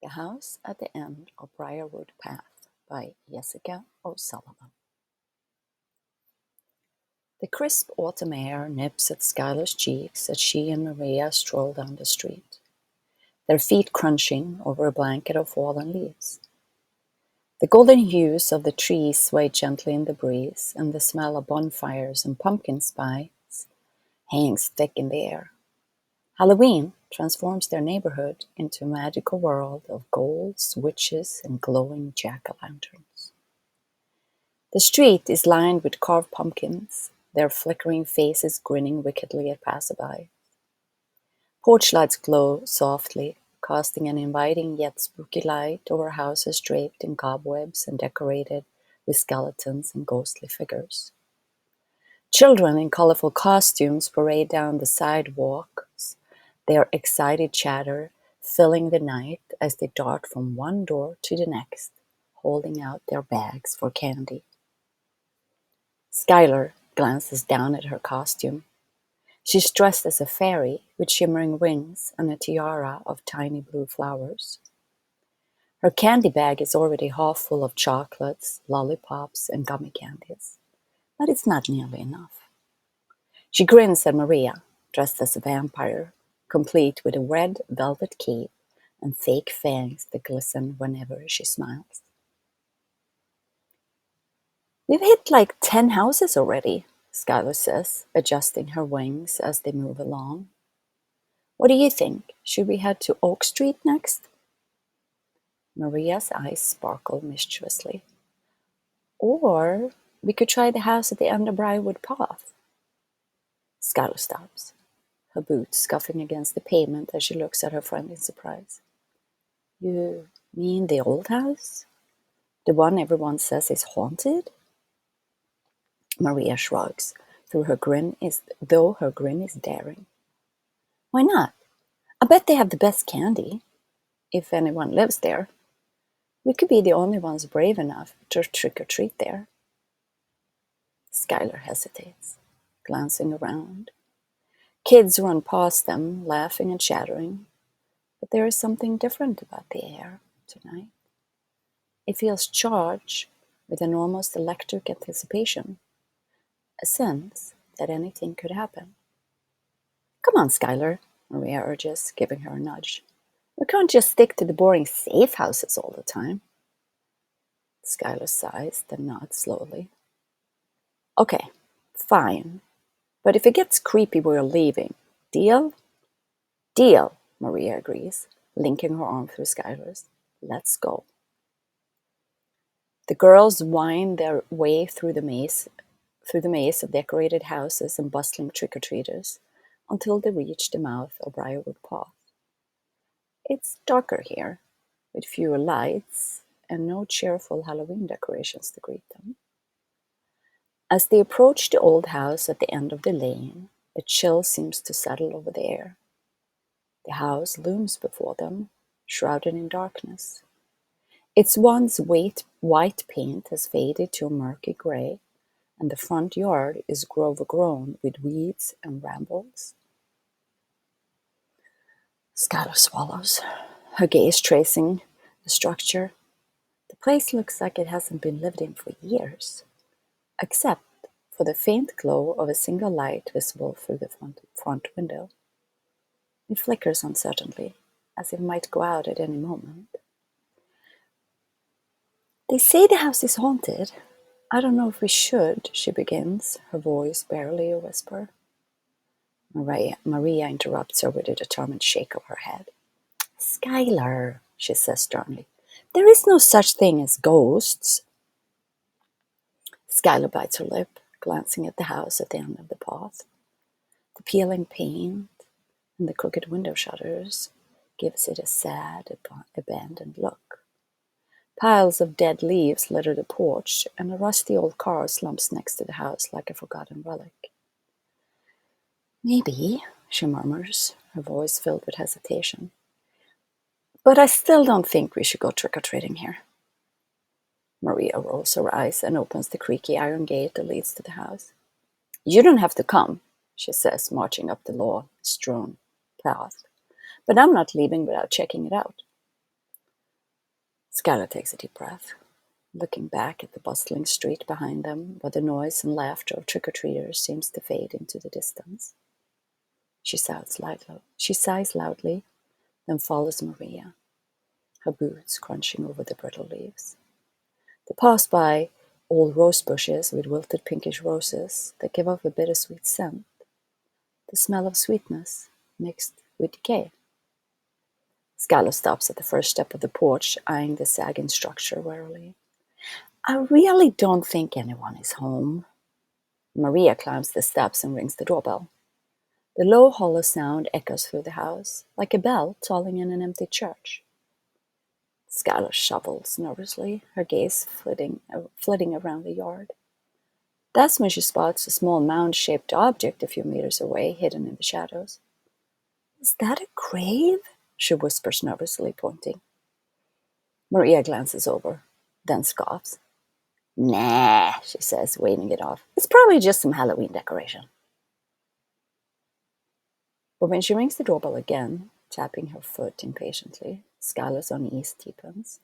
The House at the End of Briarwood Path by Jessica O'Sullivan. The crisp autumn air nips at Skylar's cheeks as she and Maria stroll down the street, their feet crunching over a blanket of fallen leaves. The golden hues of the trees sway gently in the breeze, and the smell of bonfires and pumpkin spice hangs thick in the air. Halloween transforms their neighborhood into a magical world of golds, witches, and glowing jack-o'-lanterns. The street is lined with carved pumpkins, their flickering faces grinning wickedly at passerby. Porch lights glow softly, casting an inviting yet spooky light over houses draped in cobwebs and decorated with skeletons and ghostly figures. Children in colorful costumes parade down the sidewalks, their excited chatter filling the night as they dart from one door to the next, holding out their bags for candy. Skylar glances down at her costume. She's dressed as a fairy with shimmering wings and a tiara of tiny blue flowers. Her candy bag is already half full of chocolates, lollipops, and gummy candies, but it's not nearly enough. She grins at Maria, dressed as a vampire, complete with a red velvet cape and fake fangs that glisten whenever she smiles. "We've hit like 10 houses already," Skylar says, adjusting her wings as they move along. "What do you think? Should we head to Oak Street next?" Maria's eyes sparkle mischievously. "Or we could try the house at the End of Briarwood Path." Skylar stops, her boots scuffing against the pavement as she looks at her friend in surprise. "You mean the old house? The one everyone says is haunted?" Maria shrugs, though her grin is daring. "Why not? I bet they have the best candy, if anyone lives there. We could be the only ones brave enough to trick-or-treat there." Skylar hesitates, glancing around. Kids run past them, laughing and chattering, but there is something different about the air tonight. It feels charged with an almost electric anticipation, a sense that anything could happen. "Come on, Skylar," Maria urges, giving her a nudge. "We can't just stick to the boring safe houses all the time." Skylar sighs, then nods slowly. "Okay, fine. But if it gets creepy, we're leaving. Deal?" "Deal," Maria agrees, linking her arm through Skylar's. "Let's go." The girls wind their way through the maze of decorated houses and bustling trick-or-treaters until they reach the mouth of Briarwood Path. It's darker here, with fewer lights and no cheerful Halloween decorations to greet them. As they approach the old house at the end of the lane, a chill seems to settle over the air. The house looms before them, shrouded in darkness. Its once white paint has faded to a murky gray, and the front yard is overgrown with weeds and brambles. Skylar swallows, her gaze tracing the structure. The place looks like it hasn't been lived in for years, except for the faint glow of a single light visible through the front window. It flickers uncertainly, as if it might go out at any moment. "They say the house is haunted. I don't know if we should," she begins, her voice barely a whisper. Maria interrupts her with a determined shake of her head. "Skylar," she says sternly, "there is no such thing as ghosts." Skylar bites her lip, glancing at the house at the end of the path. The peeling paint and the crooked window shutters gives it a sad, abandoned look. Piles of dead leaves litter the porch, and a rusty old car slumps next to the house like a forgotten relic. "Maybe," she murmurs, her voice filled with hesitation. "But I still don't think we should go trick-or-treating here." Maria rolls her eyes and opens the creaky iron gate that leads to the house. "You don't have to come," she says, marching up the lawn-strewn path. "But I'm not leaving without checking it out." Skylar takes a deep breath, looking back at the bustling street behind them, where the noise and laughter of trick-or-treaters seems to fade into the distance. She sighs loudly, then follows Maria, her boots crunching over the brittle leaves. They pass by old rose bushes with wilted pinkish roses that give off a bittersweet scent, the smell of sweetness mixed with decay. Skylar stops at the first step of the porch, eyeing the sagging structure warily. I really don't think anyone is home. Maria climbs the steps and rings the doorbell. The low, hollow sound echoes through the house, like a bell tolling in an empty church. Skylar shovels nervously, her gaze flitting around the yard. That's when she spots a small mound-shaped object a few meters away, hidden in the shadows. Is that a grave? She whispers nervously, pointing. Maria glances over, then scoffs. Nah, she says, waving it off. It's probably just some Halloween decoration. But when she rings the doorbell again, tapping her foot impatiently, Skylar's unease deepens.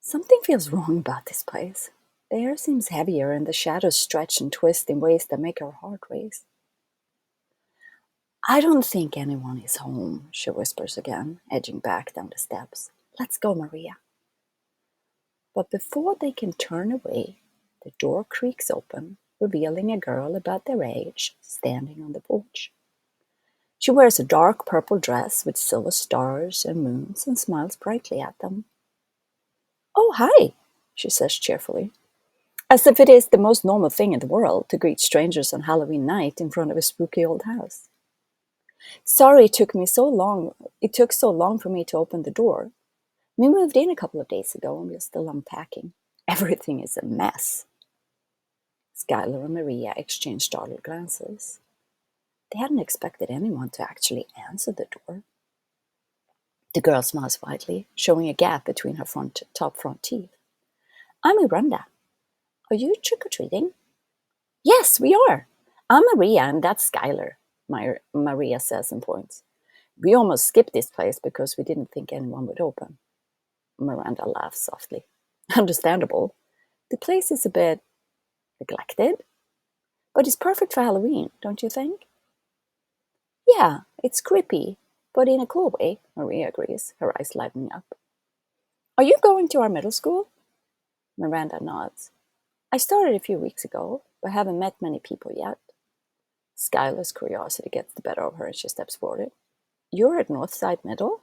Something feels wrong about this place. The air seems heavier and the shadows stretch and twist in ways that make her heart race. I don't think anyone is home, she whispers again, edging back down the steps. Let's go, Maria. But before they can turn away, the door creaks open, revealing a girl about their age standing on the porch. She wears a dark purple dress with silver stars and moons and smiles brightly at them. Oh, hi, she says cheerfully, as if it is the most normal thing in the world to greet strangers on Halloween night in front of a spooky old house. Sorry it took so long for me to open the door. We moved in a couple of days ago and we're still unpacking. Everything is a mess. Skylar and Maria exchange startled glances. They hadn't expected anyone to actually answer the door. The girl smiles widely, showing a gap between her top front teeth. I'm Miranda. Are you trick-or-treating? Yes, we are. I'm Maria and that's Skylar, Maria says and points. We almost skipped this place because we didn't think anyone would open. Miranda laughs softly. Understandable. The place is a bit neglected, but it's perfect for Halloween, don't you think? Yeah, it's creepy, but in a cool way, Maria agrees, her eyes lighting up. Are you going to our middle school? Miranda nods. I started a few weeks ago, but haven't met many people yet. Skylar's curiosity gets the better of her and she steps forward. You're at Northside Middle?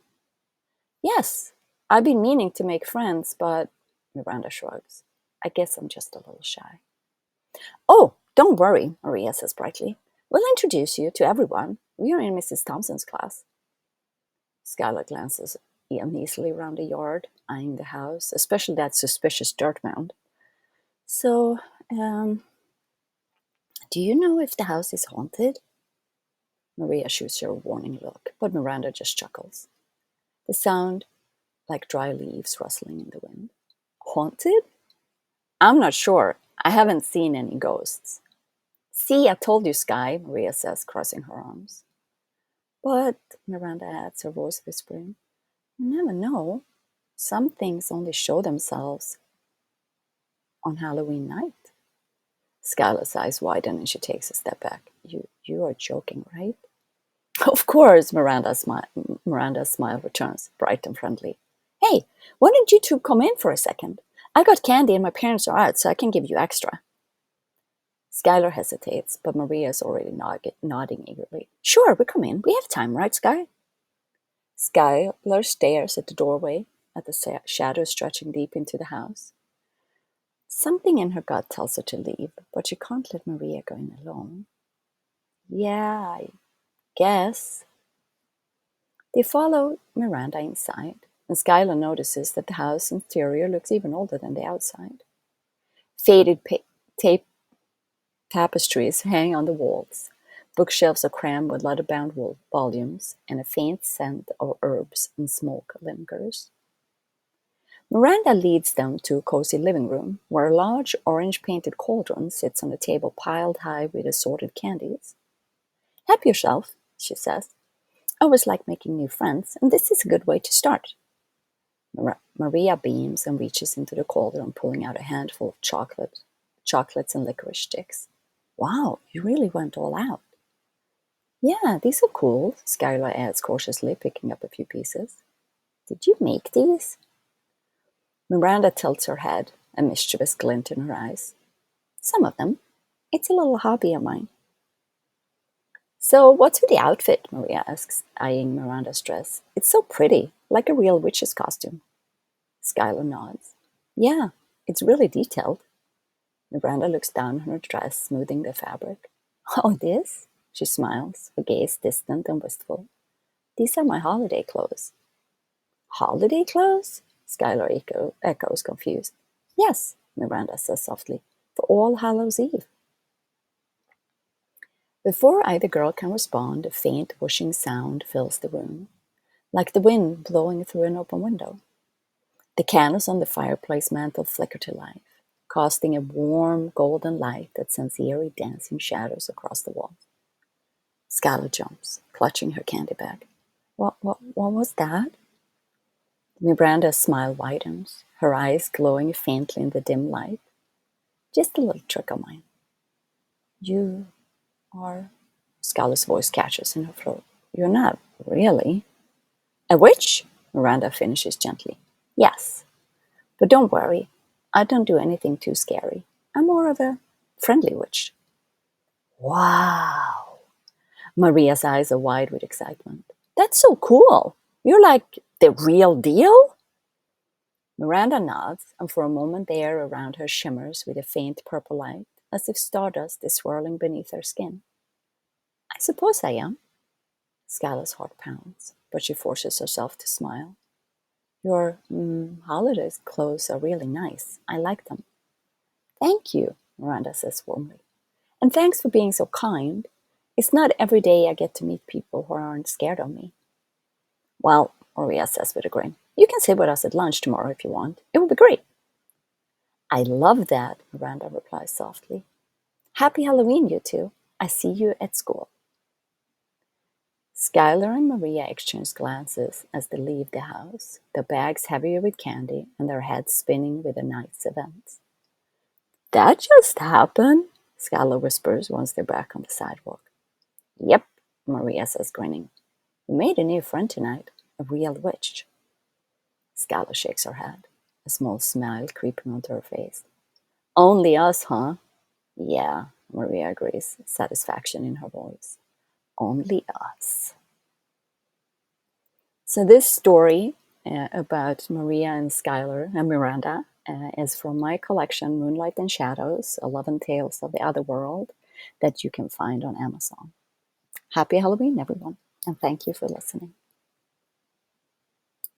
Yes, I've been meaning to make friends, but Miranda shrugs. I guess I'm just a little shy. Oh, don't worry, Maria says brightly. We'll introduce you to everyone. We are in Mrs. Thompson's class. Skylar glances uneasily around the yard, eyeing the house, especially that suspicious dirt mound. So, do you know if the house is haunted? Maria shoots her a warning look, but Miranda just chuckles. The sound like dry leaves rustling in the wind. Haunted? I'm not sure. I haven't seen any ghosts. See, I told you, Sky, Maria says, crossing her arms. But, Miranda adds, her voice whispering, you never know. Some things only show themselves on Halloween night. Skylar's eyes widen and she takes a step back. You are joking, right? Of course, Miranda's smile returns, bright and friendly. Hey, why don't you two come in for a second? I got candy and my parents are out, so I can give you extra. Skylar hesitates, but Maria is already nodding eagerly. Sure, we come in. We have time, right, Sky? Skylar stares at the doorway, at the shadow stretching deep into the house. Something in her gut tells her to leave, but she can't let Maria go in alone. Yeah, I guess. They follow Miranda inside, and Skylar notices that the house interior looks even older than the outside. Faded tape tapestries hang on the walls. Bookshelves are crammed with leather-bound volumes, and a faint scent of herbs and smoke lingers. Miranda leads them to a cozy living room, where a large orange-painted cauldron sits on a table piled high with assorted candies. Help yourself, she says. I always like making new friends, and this is a good way to start. Maria beams and reaches into the cauldron, pulling out a handful of chocolates and licorice sticks. Wow, you really went all out. Yeah, these are cool, Skylar adds cautiously, picking up a few pieces. Did you make these? Miranda tilts her head, a mischievous glint in her eyes. Some of them. It's a little hobby of mine. So, what's with the outfit? Maria asks, eyeing Miranda's dress. It's so pretty, like a real witch's costume. Skylar nods. Yeah, it's really detailed. Miranda looks down on her dress, smoothing the fabric. Oh, this? She smiles, her gaze distant and wistful. These are my holiday clothes. Holiday clothes? Skylar echoes, confused. Yes, Miranda says softly, for All Hallows Eve. Before either girl can respond, a faint whooshing sound fills the room, like the wind blowing through an open window. The candles on the fireplace mantel flicker to life, casting a warm golden light that sends eerie dancing shadows across the walls. Skylar jumps, clutching her candy bag. What was that? Miranda's smile widens, her eyes glowing faintly in the dim light. Just a little trick of mine. You are... Skylar's voice catches in her throat. You're not really. A witch? Miranda finishes gently. Yes. But don't worry. I don't do anything too scary. I'm more of a friendly witch. Wow. Maria's eyes are wide with excitement. That's so cool. You're like the real deal? Miranda nods, and for a moment the air around her shimmers with a faint purple light, as if stardust is swirling beneath her skin. I suppose I am. Skylar's heart pounds, but she forces herself to smile. Your holiday clothes are really nice. I like them. Thank you, Miranda says warmly. And thanks for being so kind. It's not every day I get to meet people who aren't scared of me. Well, Maria says with a grin, you can sit with us at lunch tomorrow if you want. It will be great. I love that, Miranda replies softly. Happy Halloween, you two. I see you at school. Skylar and Maria exchange glances as they leave the house, their bags heavier with candy and their heads spinning with the night's events. That just happened, Skylar whispers once they're back on the sidewalk. Yep, Maria says, grinning. We made a new friend tonight, a real witch. Skylar shakes her head, a small smile creeping onto her face. Only us, huh? Yeah, Maria agrees, satisfaction in her voice. Only us. So this story about Maria and Skylar and Miranda is from my collection, Moonlight and Shadows, 11 Tales of the Otherworld, that you can find on Amazon. Happy Halloween, everyone, and thank you for listening.